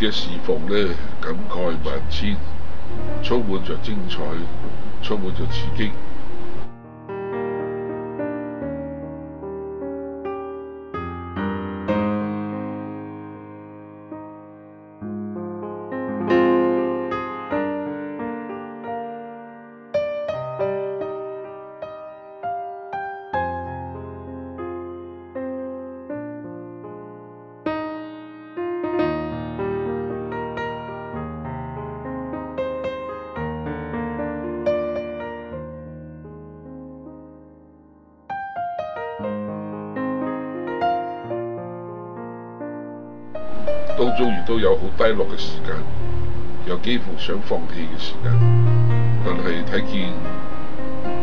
嘅侍奉呢，感慨萬千，充滿着精彩，充滿着刺激。當中亦都有好低落嘅時間，有幾乎想放棄嘅時間，但係睇見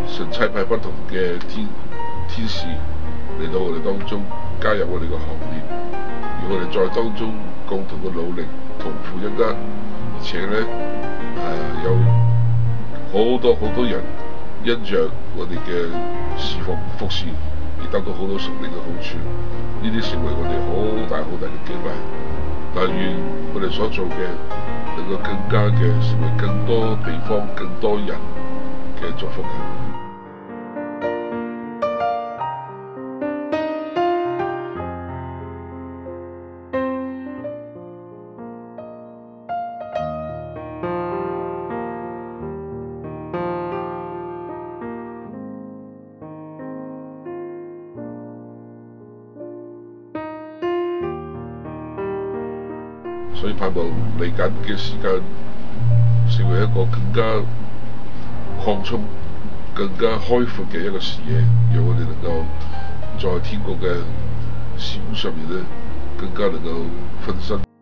神差派不同嘅天使嚟到我哋當中，加入我哋嘅行列，而我哋在當中共同嘅努力，同負一軛，而且呢，有好多人因着我哋嘅侍奉服侍而得到好多屬靈嘅好處，呢啲成為我哋好大嘅激勵。但願我哋所做嘅能夠更加嘅成為更多地方、更多人嘅祝福。所以盼望嚟緊嘅時間成為一個更加擴充、更加開闊嘅一個視野，讓我哋能夠在天國嘅事工上面呢，更加能夠分身。